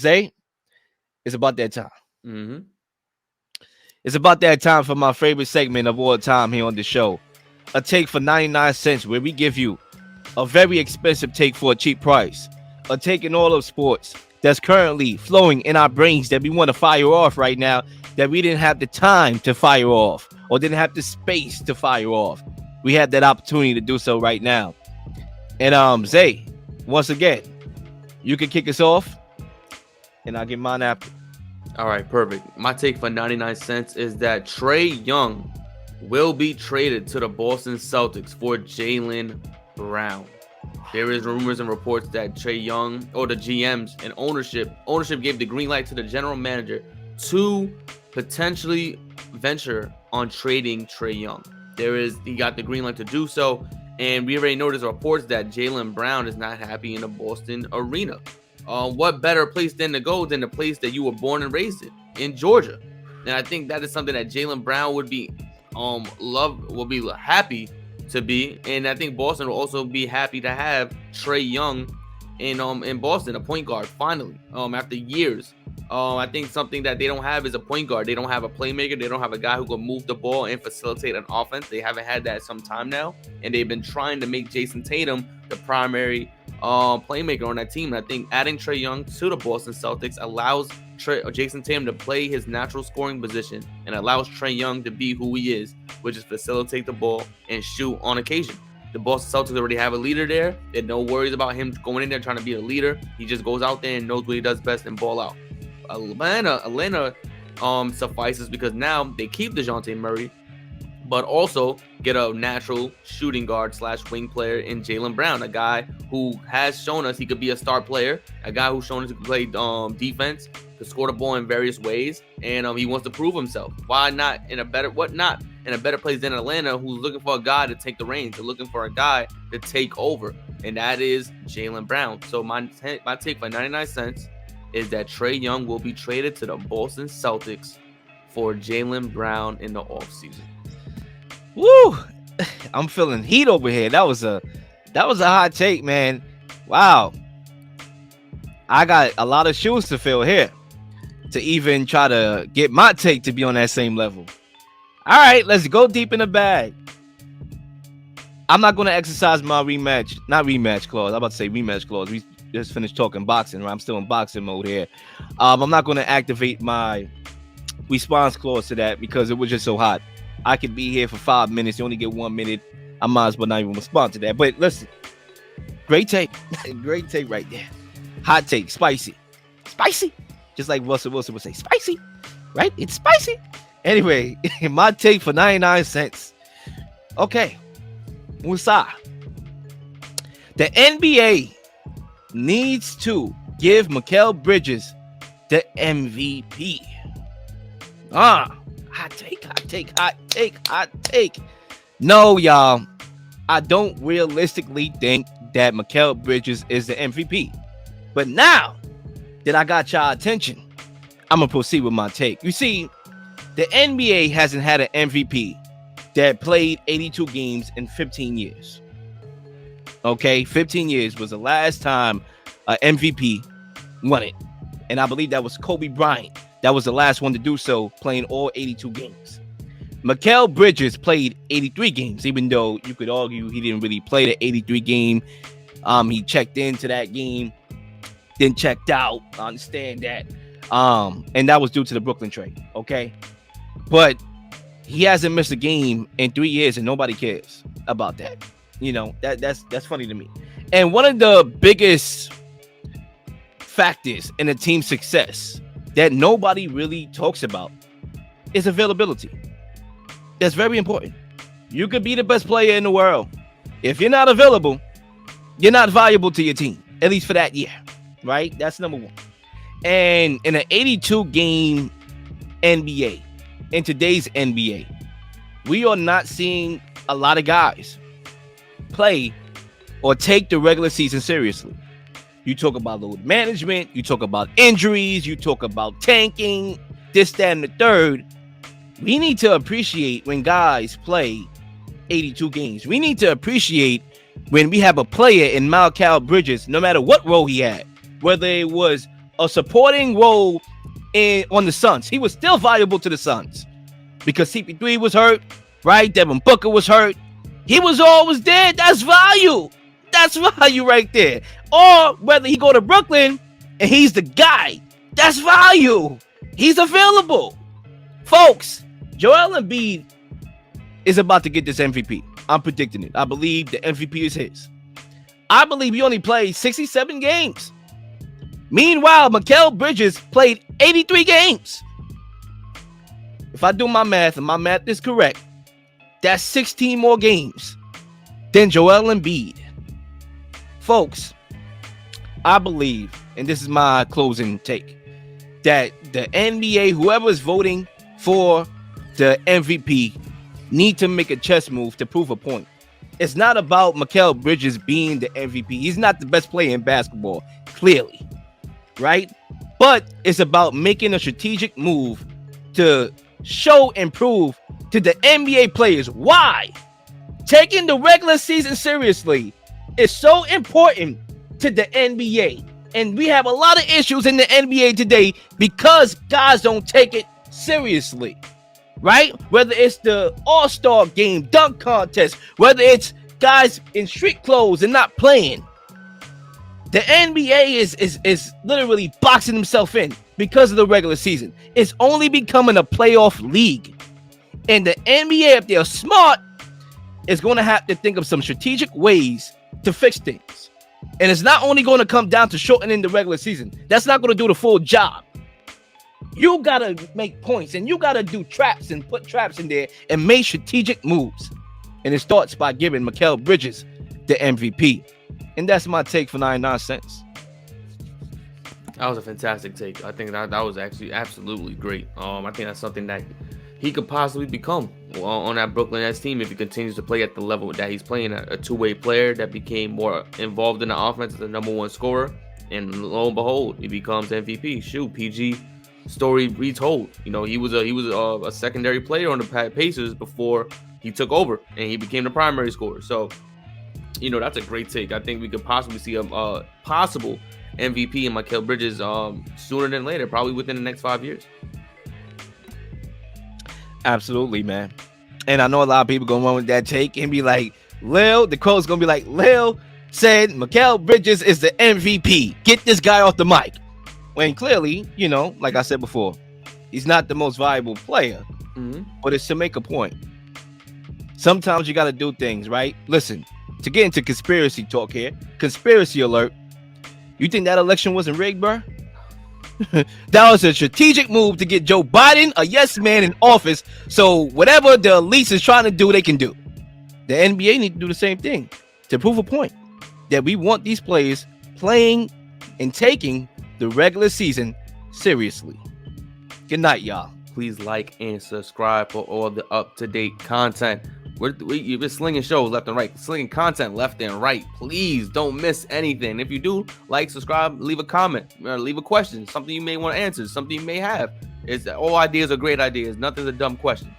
Zay, it's about that time. Mm-hmm. It's about that time for my favorite segment of all time here on the show. A take for 99 cents, where we give you a very expensive take for a cheap price. A take in all of sports that's currently flowing in our brains that we want to fire off right now, that we didn't have the time to fire off or didn't have the space to fire off. We have that opportunity to do so right now. And Zay, once again, you can kick us off and I'll get mine after. All right, perfect. My take for 99 cents is that Trae Young will be traded to the Boston Celtics for Jaylen Brown. There is rumors and reports that Trae Young, or the GMs and ownership gave the green light to the general manager to potentially venture on trading Trae Young. He got the green light to do so, and we already know there's reports that Jaylen Brown is not happy in the Boston arena. What better place than to go than the place that you were born and raised in Georgia? And I think that is something that Jaylen Brown would be happy to be, and I think Boston will also be happy to have Trae Young in Boston, a point guard, finally, after years. I think something that they don't have is a point guard. They don't have a playmaker. They don't have a guy who can move the ball and facilitate an offense. They haven't had that some time now, and they've been trying to make Jason Tatum the primary playmaker on that team. And I think adding Trae Young to the Boston Celtics allows Jason Tatum to play his natural scoring position and allows Trae Young to be who he is, which is facilitate the ball and shoot on occasion. The Boston Celtics already have a leader there. There's no worries about him going in there trying to be a leader. He just goes out there and knows what he does best and ball out. Atlanta suffices because now they keep DeJounte Murray, but also get a natural shooting guard / wing player in Jaylen Brown, a guy who has shown us he could be a star player, a guy who's shown us he can play defense, to score the ball in various ways, and he wants to prove himself. Why not in a better place than Atlanta, who's looking for a guy to take the reins? They're looking for a guy to take over, and that is Jaylen Brown. So my take for 99 cents is that Trae Young will be traded to the Boston Celtics for Jaylen Brown in the offseason. Woo! I'm feeling heat over here. That was a hot take, man. Wow. I got a lot of shoes to fill here to even try to get my take to be on that same level. All right, let's go deep in the bag. I'm not going to exercise my not rematch clause. I'm about to say rematch clause. We just finished talking boxing, right? I'm still in boxing mode here. I'm not going to activate my response clause to that because it was just so hot. I could be here for 5 minutes. You only get 1 minute. I might as well not even respond to that. But listen, great take. Great take right there. Hot take. Spicy. Spicy. Just like Russell Wilson would say, spicy. Right? It's spicy. Anyway, my take for 99 cents. Okay. Musa. The NBA needs to give Mikal Bridges the MVP. Hot take. No, y'all. I don't realistically think that Mikal Bridges is the MVP. But now that I got y'all attention, I'm going to proceed with my take. You see, the NBA hasn't had an MVP that played 82 games in 15 years. Okay, 15 years was the last time an MVP won it. And I believe that was Kobe Bryant. That was the last one to do so, playing all 82 games. Mikal Bridges played 83 games, even though you could argue he didn't really play the 83 game. He checked into that game, then checked out. I understand that. And that was due to the Brooklyn trade, okay? But he hasn't missed a game in 3 years, and nobody cares about that. You know, that's funny to me. And one of the biggest factors in a team's success that nobody really talks about is availability. That's very important. You could be the best player in the world. If you're not available, you're not valuable to your team, at least for that year, right? That's number one. And in an 82-game NBA, in today's NBA, we are not seeing a lot of guys play or take the regular season seriously. You talk about load management, you talk about injuries, you talk about tanking, this, that, and the third. We need to appreciate when guys play 82 games. We need to appreciate when we have a player in Mikal Bridges, no matter what role he had, whether it was a supporting role on the Suns. He was still valuable to the Suns because CP3 was hurt, right? Devin Booker was hurt. He was always there. That's value. That's value right there. Or whether he go to Brooklyn and he's the guy, that's value. He's available. Folks, Joel Embiid is about to get this MVP. I'm predicting it. I believe the MVP is his. I believe he only played 67 games. Meanwhile, Mikal Bridges played 83 games. If I do my math, and my math is correct, that's 16 more games than Joel Embiid. Folks, I believe, and this is my closing take, that the NBA, whoever is voting for the MVP, need to make a chess move to prove a point. It's not about Mikal Bridges being the MVP. He's not the best player in basketball, clearly, right? But it's about making a strategic move to show and prove to the NBA players why taking the regular season seriously is so important to the NBA. And we have a lot of issues in the NBA today because guys don't take it seriously, right? Whether it's the All-Star game, dunk contest, whether it's guys in street clothes and not playing. The NBA is literally boxing himself in because of the regular season. It's only becoming a playoff league. And the NBA, if they're smart, is going to have to think of some strategic ways to fix things. And it's not only going to come down to shortening the regular season. That's not going to do the full job. You got to make points and you got to do traps and put traps in there and make strategic moves. And it starts by giving Mikal Bridges the MVP. And that's my take for 99 cents. That was a fantastic take. I think that was actually absolutely great. I think that's something that he could possibly become on that Brooklyn Nets team if he continues to play at the level that he's playing, a two-way player that became more involved in the offense as the number one scorer. And lo and behold, he becomes MVP. Shoot, PG story retold. You know, he was a secondary player on the Pacers before he took over and he became the primary scorer. So, you know, that's a great take. I think we could possibly see a possible MVP in Mikal Bridges sooner than later, probably within the next 5 years. Absolutely, man. And I know a lot of people going to run with that take and be like, Lil, the quote's going to be like, Lil said Mikal Bridges is the MVP. Get this guy off the mic. When clearly, you know, like I said before, he's not the most valuable player, but it's to make a point. Sometimes you got to do things, right? Listen, to get into conspiracy talk here, conspiracy alert. You think that election wasn't rigged, bro? That was a strategic move to get Joe Biden, a yes man, in office. So whatever the elites is trying to do, they can do. The NBA need to do the same thing to prove a point that we want these players playing and taking the regular season seriously. Good night, y'all. Please like and subscribe for all the up-to-date content. You've been slinging shows left and right, slinging content left and right. Please don't miss anything. If you do, like, subscribe, leave a comment, or leave a question, something you may want to answer, something you may have. All ideas are great ideas. Nothing's a dumb question.